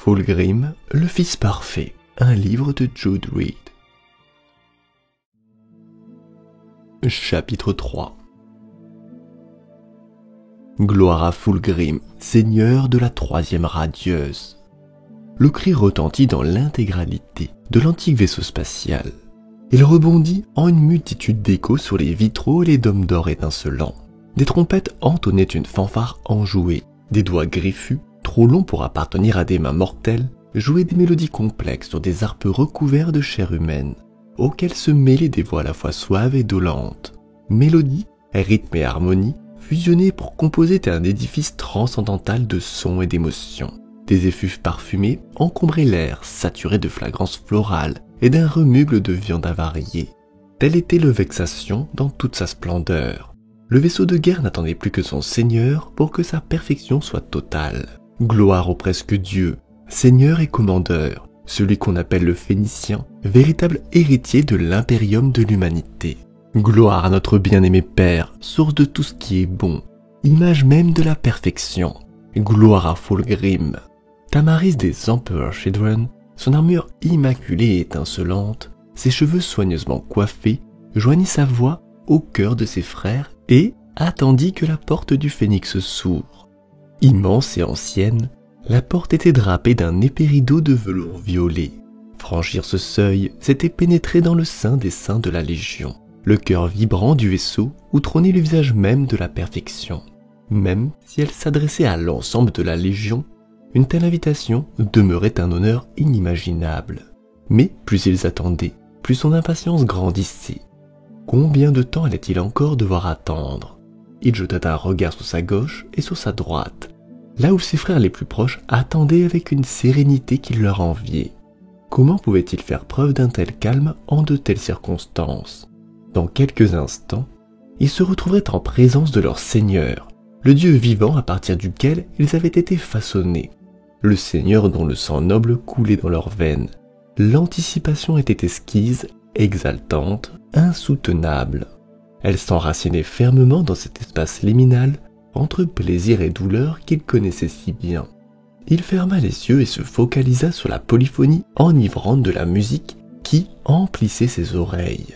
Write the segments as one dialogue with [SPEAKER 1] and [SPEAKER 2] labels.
[SPEAKER 1] Fulgrim, le fils parfait, un livre de Jude Reed. Chapitre 3. Gloire à Fulgrim, seigneur de la troisième radieuse. Le cri retentit dans l'intégralité de l'antique vaisseau spatial. Il rebondit en une multitude d'échos sur les vitraux et les dômes d'or étincelants. Des trompettes entonnaient une fanfare enjouée. Des doigts griffus, trop longs pour appartenir à des mains mortelles, jouaient des mélodies complexes sur des harpes recouverts de chair humaine, auxquelles se mêlaient des voix à la fois suaves et dolentes. Mélodies, rythme et harmonie fusionnaient pour composer un édifice transcendantal de sons et d'émotions. Des effluves parfumés encombraient l'air, saturé de fragrances florales et d'un remugle de viande avariée. Telle était le Vexation dans toute sa splendeur. Le vaisseau de guerre n'attendait plus que son seigneur pour que sa perfection soit totale. Gloire au presque Dieu, seigneur et commandeur, celui qu'on appelle le Phénicien, véritable héritier de l'impérium de l'humanité. Gloire à notre bien-aimé Père, source de tout ce qui est bon, image même de la perfection. Gloire à Fulgrim. Tamaris des Emperor Children, son armure immaculée et étincelante, ses cheveux soigneusement coiffés, joignit sa voix au cœur de ses frères et attendit que la porte du Phénix s'ouvre. Immense et ancienne, la porte était drapée d'un épais rideau de velours violet. Franchir ce seuil, c'était pénétrer dans le sein des saints de la Légion, le cœur vibrant du vaisseau où trônait le visage même de la perfection. Même si elle s'adressait à l'ensemble de la Légion, une telle invitation demeurait un honneur inimaginable. Mais plus ils attendaient, plus son impatience grandissait. Combien de temps allait-il encore devoir attendre? Il jeta un regard sur sa gauche et sur sa droite, là où ses frères les plus proches attendaient avec une sérénité qui leur enviait. Comment pouvait-il faire preuve d'un tel calme en de telles circonstances? Dans quelques instants, ils se retrouveraient en présence de leur Seigneur, le Dieu vivant à partir duquel ils avaient été façonnés, le Seigneur dont le sang noble coulait dans leurs veines. L'anticipation était esquisse, exaltante, insoutenable. Elle s'enracinait fermement dans cet espace liminal entre plaisir et douleur qu'il connaissait si bien. Il ferma les yeux et se focalisa sur la polyphonie enivrante de la musique qui emplissait ses oreilles.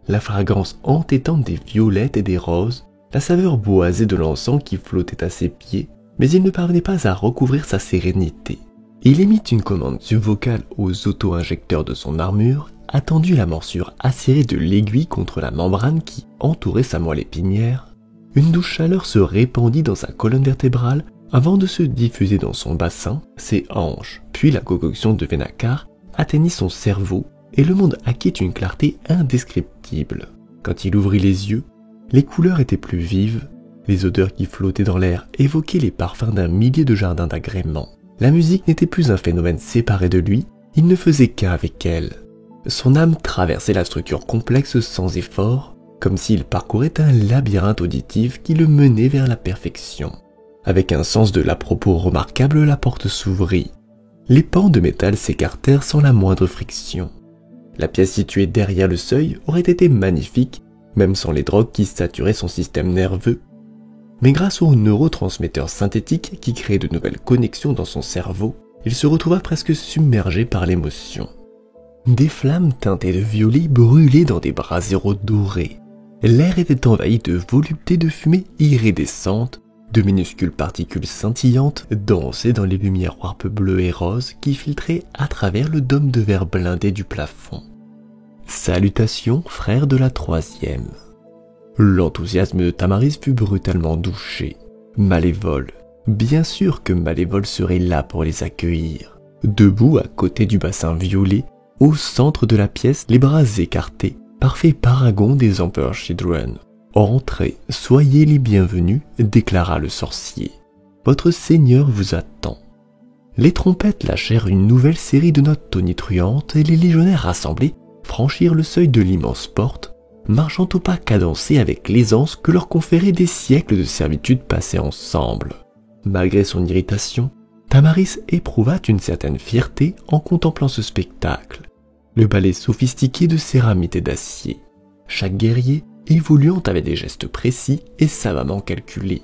[SPEAKER 1] La fragrance entêtante des violettes et des roses, la saveur boisée de l'encens qui flottait à ses pieds, mais il ne parvenait pas à recouvrir sa sérénité. Il émit une commande subvocale aux auto-injecteurs de son armure, attendit la morsure acérée de l'aiguille contre la membrane qui entourait sa moelle épinière. Une douce chaleur se répandit dans sa colonne vertébrale avant de se diffuser dans son bassin, ses hanches, puis la concoction de Vennakar atteignit son cerveau et le monde acquit une clarté indescriptible. Quand il ouvrit les yeux, les couleurs étaient plus vives, les odeurs qui flottaient dans l'air évoquaient les parfums d'un millier de jardins d'agrément. La musique n'était plus un phénomène séparé de lui, il ne faisait qu'un avec elle. Son âme traversait la structure complexe sans effort, comme s'il parcourait un labyrinthe auditif qui le menait vers la perfection. Avec un sens de l'à-propos remarquable, la porte s'ouvrit. Les pans de métal s'écartèrent sans la moindre friction. La pièce située derrière le seuil aurait été magnifique, même sans les drogues qui saturaient son système nerveux. Mais grâce aux neurotransmetteurs synthétiques qui créaient de nouvelles connexions dans son cerveau, il se retrouva presque submergé par l'émotion. Des flammes teintées de violet brûlaient dans des braseros dorés. L'air était envahi de voluptés de fumée iridescentes, de minuscules particules scintillantes dansaient dans les lumières warp bleues et roses qui filtraient à travers le dôme de verre blindé du plafond. Salutations, frères de la troisième. L'enthousiasme de Tamaris fut brutalement douché. Malévole, bien sûr que Malévole serait là pour les accueillir. Debout à côté du bassin violet, au centre de la pièce, les bras écartés, parfait paragon des Emperor Children. Entrez, soyez les bienvenus, déclara le sorcier. Votre seigneur vous attend. Les trompettes lâchèrent une nouvelle série de notes tonitruantes et les légionnaires rassemblés franchirent le seuil de l'immense porte, marchant au pas cadencé avec l'aisance que leur conféraient des siècles de servitude passés ensemble. Malgré son irritation, Tamaris éprouva une certaine fierté en contemplant ce spectacle. Le ballet sophistiqué de céramique et d'acier. Chaque guerrier évoluant avec des gestes précis et savamment calculés,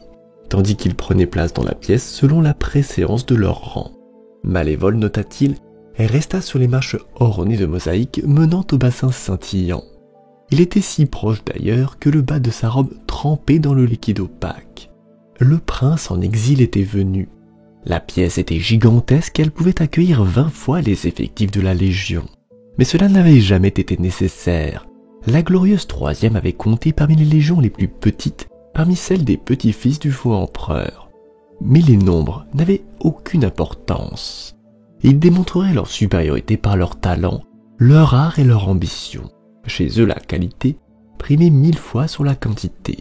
[SPEAKER 1] tandis qu'ils prenaient place dans la pièce selon la préséance de leur rang. Malévole, nota-t-il, et resta sur les marches ornées de mosaïques menant au bassin scintillant. Il était si proche d'ailleurs que le bas de sa robe trempait dans le liquide opaque. Le prince en exil était venu. La pièce était gigantesque et elle pouvait accueillir 20 fois les effectifs de la Légion. Mais cela n'avait jamais été nécessaire. La glorieuse troisième avait compté parmi les légions les plus petites, parmi celles des petits-fils du faux empereur. Mais les nombres n'avaient aucune importance. Ils démontreraient leur supériorité par leur talent, leur art et leur ambition. Chez eux, la qualité primait 1000 fois sur la quantité.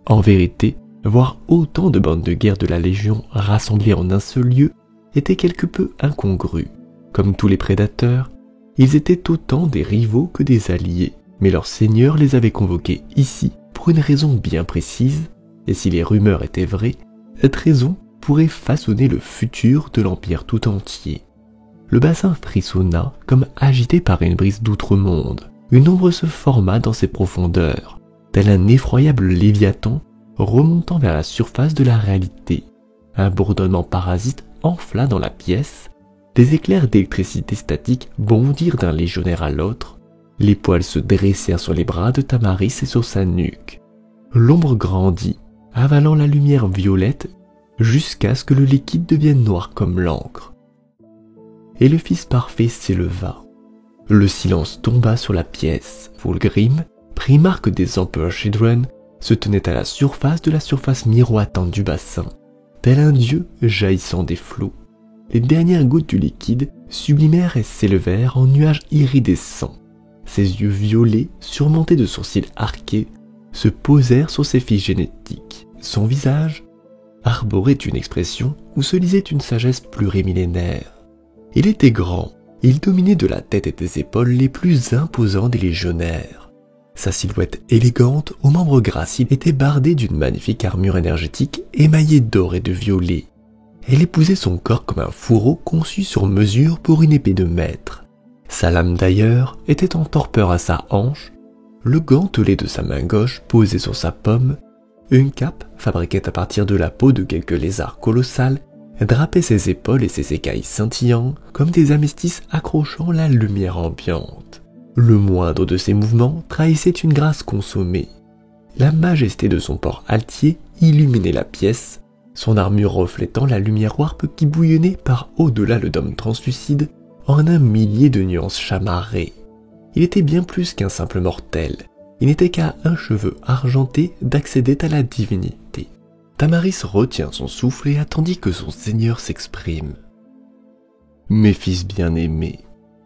[SPEAKER 1] En vérité, voir autant de bandes de guerre de la Légion rassemblées en un seul lieu était quelque peu incongru. Comme tous les prédateurs, ils étaient autant des rivaux que des alliés, mais leur seigneur les avait convoqués ici pour une raison bien précise, et si les rumeurs étaient vraies, cette raison pourrait façonner le futur de l'Empire tout entier. Le bassin frissonna comme agité par une brise d'outre-monde. Une ombre se forma dans ses profondeurs, tel un effroyable léviathan remontant vers la surface de la réalité. Un bourdonnement parasite enfla dans la pièce, des éclairs d'électricité statique bondirent d'un légionnaire à l'autre, les poils se dressèrent sur les bras de Tamaris et sur sa nuque. L'ombre grandit, avalant la lumière violette jusqu'à ce que le liquide devienne noir comme l'encre. Et le fils parfait s'éleva. Le silence tomba sur la pièce. Fulgrim, primarque des Emperor Children, se tenait à la surface de la surface miroitante du bassin, tel un dieu jaillissant des flots. Les dernières gouttes du liquide sublimèrent et s'élevèrent en nuages iridescents. Ses yeux violets, surmontés de sourcils arqués, se posèrent sur ses fiches génétiques. Son visage arborait une expression où se lisait une sagesse plurimillénaire. Il était grand, il dominait de la tête et des épaules les plus imposants des légionnaires. Sa silhouette élégante, aux membres graciles, était bardée d'une magnifique armure énergétique émaillée d'or et de violet. Elle épousait son corps comme un fourreau conçu sur mesure pour une épée de maître. Sa lame d'ailleurs était en torpeur à sa hanche, le gantelet de sa main gauche posé sur sa paume, une cape fabriquée à partir de la peau de quelques lézards colossales drapait ses épaules et ses écailles scintillant comme des améthystes accrochant la lumière ambiante. Le moindre de ses mouvements trahissait une grâce consommée. La majesté de son port altier illuminait la pièce, son armure reflétant la lumière warp qui bouillonnait par au-delà le dôme translucide en un millier de nuances chamarrées. Il était bien plus qu'un simple mortel. Il n'était qu'à un cheveu argenté d'accéder à la divinité. Tamaris retient son souffle et attendit que son seigneur s'exprime. « Mes fils bien-aimés,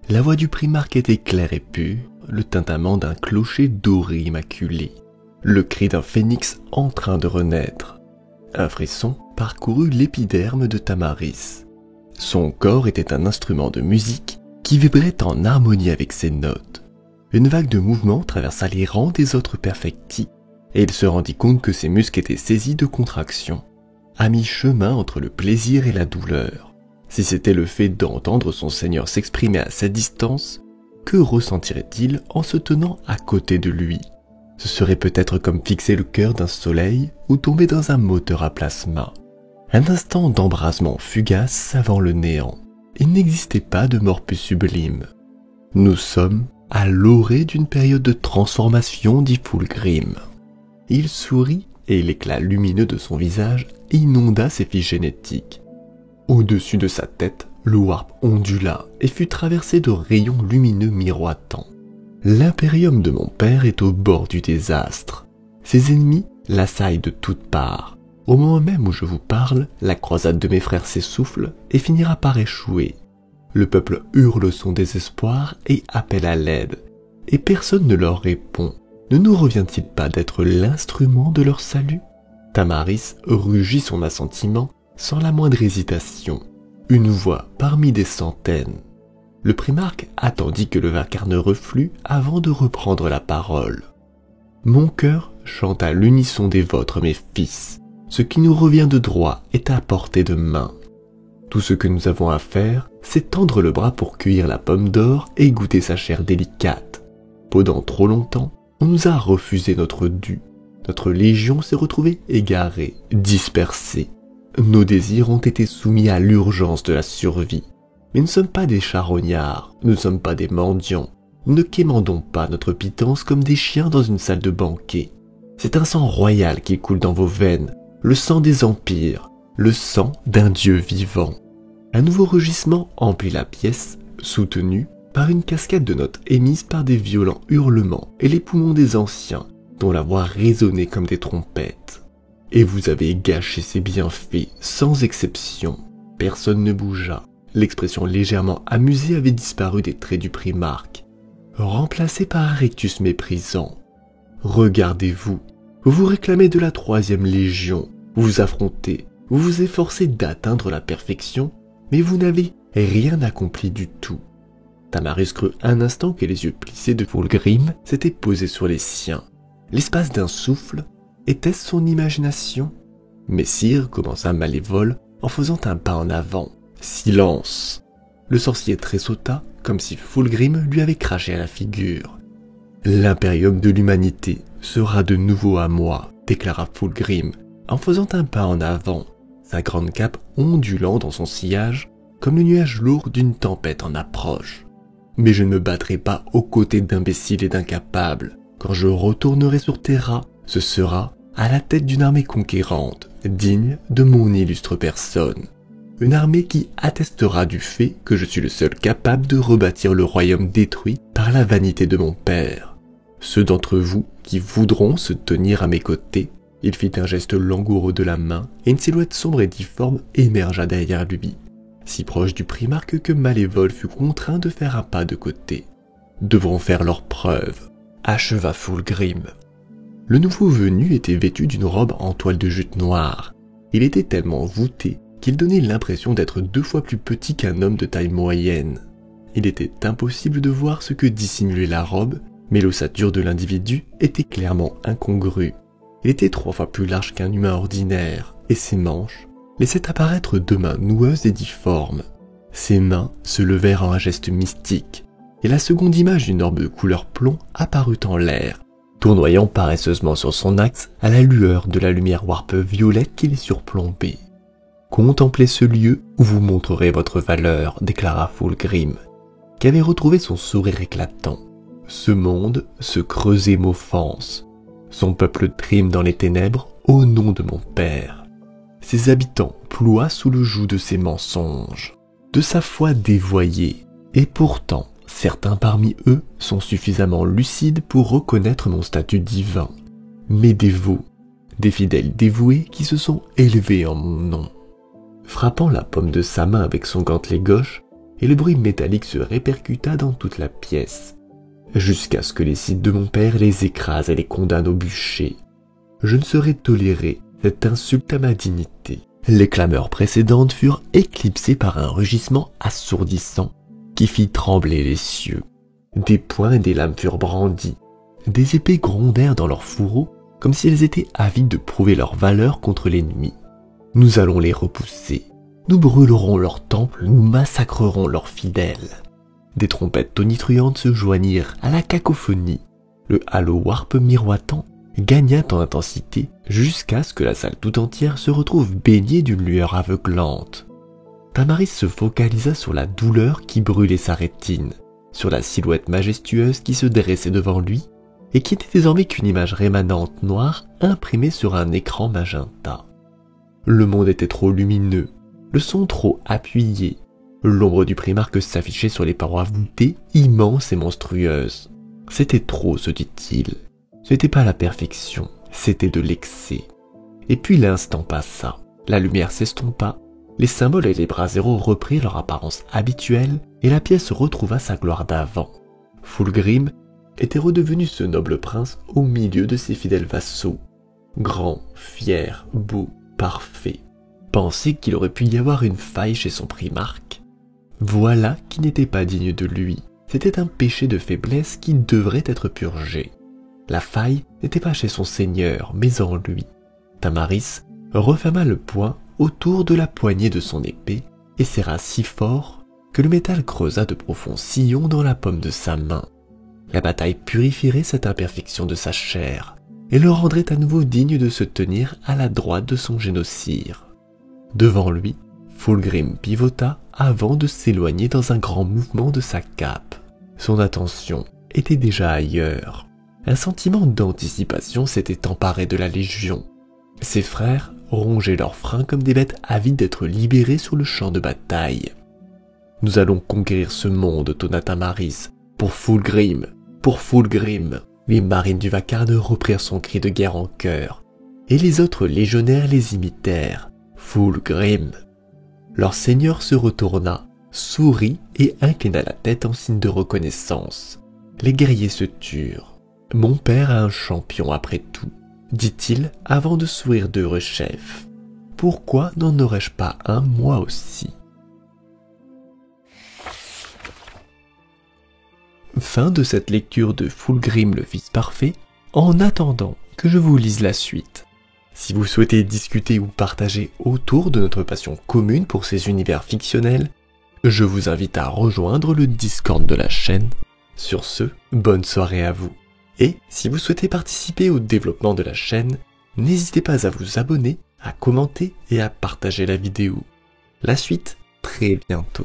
[SPEAKER 1] la voix du primarque était claire et pure, le tintement d'un clocher doré immaculé, le cri d'un phénix en train de renaître. Un frisson parcourut l'épiderme de Tamaris. Son corps était un instrument de musique qui vibrait en harmonie avec ses notes. Une vague de mouvement traversa les rangs des autres perfecti, et il se rendit compte que ses muscles étaient saisis de contractions, à mi-chemin entre le plaisir et la douleur. Si c'était le fait d'entendre son seigneur s'exprimer à cette distance, que ressentirait-il en se tenant à côté de lui? Ce serait peut-être comme fixer le cœur d'un soleil ou tomber dans un moteur à plasma. Un instant d'embrasement fugace avant le néant. Il n'existait pas de mort plus sublime. Nous sommes à l'orée d'une période de transformation, dit Fulgrim. Il sourit et l'éclat lumineux de son visage inonda ses fiches génétiques. Au-dessus de sa tête, le warp ondula et fut traversé de rayons lumineux miroitants. L'impérium de mon père est au bord du désastre. Ses ennemis l'assaillent de toutes parts. Au moment même où je vous parle, la croisade de mes frères s'essouffle et finira par échouer. Le peuple hurle son désespoir et appelle à l'aide, et personne ne leur répond. Ne nous revient-il pas d'être l'instrument de leur salut? Tamaris rugit son assentiment sans la moindre hésitation. Une voix parmi des centaines. Le primarque attendit que le vacarme reflue avant de reprendre la parole. Mon cœur chante à l'unisson des vôtres, mes fils. Ce qui nous revient de droit est à portée de main. Tout ce que nous avons à faire, c'est tendre le bras pour cueillir la pomme d'or et goûter sa chair délicate. Pendant trop longtemps, on nous a refusé notre dû. Notre légion s'est retrouvée égarée, dispersée. Nos désirs ont été soumis à l'urgence de la survie. Mais nous ne sommes pas des charognards, nous ne sommes pas des mendiants. Nous ne quémandons pas notre pitance comme des chiens dans une salle de banquet. C'est un sang royal qui coule dans vos veines, le sang des empires, le sang d'un dieu vivant. Un nouveau rugissement emplit la pièce, soutenu par une cascade de notes émises par des violents hurlements et les poumons des anciens, dont la voix résonnait comme des trompettes. Et vous avez gâché ces bienfaits, sans exception. Personne ne bougea. L'expression légèrement amusée avait disparu des traits du primarque, remplacée par un rictus méprisant. Regardez-vous, vous vous réclamez de la 3e légion, vous vous affrontez, vous vous efforcez d'atteindre la perfection, mais vous n'avez rien accompli du tout. Tamaris crut un instant que les yeux plissés de Fulgrim s'étaient posés sur les siens. L'espace d'un souffle, était-ce son imagination? Messire commença Malévol en faisant un pas en avant. Silence! Le sorcier tressauta comme si Fulgrim lui avait craché à la figure. L'impérium de l'humanité sera de nouveau à moi, déclara Fulgrim en faisant un pas en avant, sa grande cape ondulant dans son sillage comme le nuage lourd d'une tempête en approche. Mais je ne me battrai pas aux côtés d'imbéciles et d'incapables. Quand je retournerai sur Terra, ce sera à la tête d'une armée conquérante, digne de mon illustre personne. Une armée qui attestera du fait que je suis le seul capable de rebâtir le royaume détruit par la vanité de mon père. Ceux d'entre vous qui voudront se tenir à mes côtés, il fit un geste langoureux de la main et une silhouette sombre et difforme émergea derrière lui, si proche du primarque que Malévol fut contraint de faire un pas de côté. Devront faire leurs preuves, acheva Fulgrim. Le nouveau venu était vêtu d'une robe en toile de jute noire. Il était tellement voûté qu'il donnait l'impression d'être 2 fois plus petit qu'un homme de taille moyenne. Il était impossible de voir ce que dissimulait la robe, mais l'ossature de l'individu était clairement incongrue. Il était 3 fois plus large qu'un humain ordinaire, et ses manches laissaient apparaître 2 mains noueuses et difformes. Ses mains se levèrent en un geste mystique, et la seconde image d'une orbe de couleur plomb apparut en l'air, tournoyant paresseusement sur son axe à la lueur de la lumière warpe violette qui les surplombait. « Contemplez ce lieu où vous montrerez votre valeur », déclara Fulgrim, qui avait retrouvé son sourire éclatant. « Ce monde se creusait m'offense. Son peuple trime dans les ténèbres au nom de mon père. Ses habitants ploient sous le joug de ses mensonges, de sa foi dévoyée, et pourtant, certains parmi eux sont suffisamment lucides pour reconnaître mon statut divin. Mes dévots, des fidèles dévoués qui se sont élevés en mon nom. » Frappant la paume de sa main avec son gantelet gauche, et le bruit métallique se répercuta dans toute la pièce, jusqu'à ce que les cils de mon père les écrasent et les condamnent au bûcher. Je ne saurais tolérer cette insulte à ma dignité. Les clameurs précédentes furent éclipsées par un rugissement assourdissant qui fit trembler les cieux. Des poings et des lames furent brandis, des épées grondèrent dans leurs fourreaux comme si elles étaient avides de prouver leur valeur contre l'ennemi. Nous allons les repousser, nous brûlerons leurs temples, nous massacrerons leurs fidèles. Des trompettes tonitruantes se joignirent à la cacophonie. Le halo warp miroitant gagna en intensité jusqu'à ce que la salle tout entière se retrouve baignée d'une lueur aveuglante. Tamaris se focalisa sur la douleur qui brûlait sa rétine, sur la silhouette majestueuse qui se dressait devant lui et qui n'était désormais qu'une image rémanente noire imprimée sur un écran magenta. Le monde était trop lumineux, le son trop appuyé. L'ombre du primarque s'affichait sur les parois voûtées, immenses et monstrueuses. C'était trop, se dit-il. Ce n'était pas la perfection, c'était de l'excès. Et puis l'instant passa, la lumière s'estompa, les symboles et les braseros reprirent leur apparence habituelle et la pièce retrouva sa gloire d'avant. Fulgrim était redevenu ce noble prince au milieu de ses fidèles vassaux. Grand, fier, beau, parfait. Penser qu'il aurait pu y avoir une faille chez son primarque. Voilà qui n'était pas digne de lui. C'était un péché de faiblesse qui devrait être purgé. La faille n'était pas chez son seigneur, mais en lui. Tamaris referma le poing autour de la poignée de son épée et serra si fort que le métal creusa de profonds sillons dans la paume de sa main. La bataille purifierait cette imperfection de sa chair et le rendrait à nouveau digne de se tenir à la droite de son génocire. Devant lui, Fulgrim pivota avant de s'éloigner dans un grand mouvement de sa cape. Son attention était déjà ailleurs. Un sentiment d'anticipation s'était emparé de la Légion. Ses frères rongeaient leurs freins comme des bêtes avides d'être libérés sur le champ de bataille. « Nous allons conquérir ce monde, Tonatamaris, pour Fulgrim, pour Fulgrim !» Les marines du vacarme reprirent son cri de guerre en chœur, et les autres légionnaires les imitèrent. Fulgrim. Leur seigneur se retourna, sourit et inclina la tête en signe de reconnaissance. Les guerriers se turent. « Mon père a un champion après tout, dit-il avant de sourire d'heureux chef. Pourquoi n'en aurais-je pas un moi aussi ?» Fin de cette lecture de Fulgrim le Fils Parfait, en attendant que je vous lise la suite. Si vous souhaitez discuter ou partager autour de notre passion commune pour ces univers fictionnels, je vous invite à rejoindre le Discord de la chaîne. Sur ce, bonne soirée à vous. Et si vous souhaitez participer au développement de la chaîne, n'hésitez pas à vous abonner, à commenter et à partager la vidéo. La suite, très bientôt.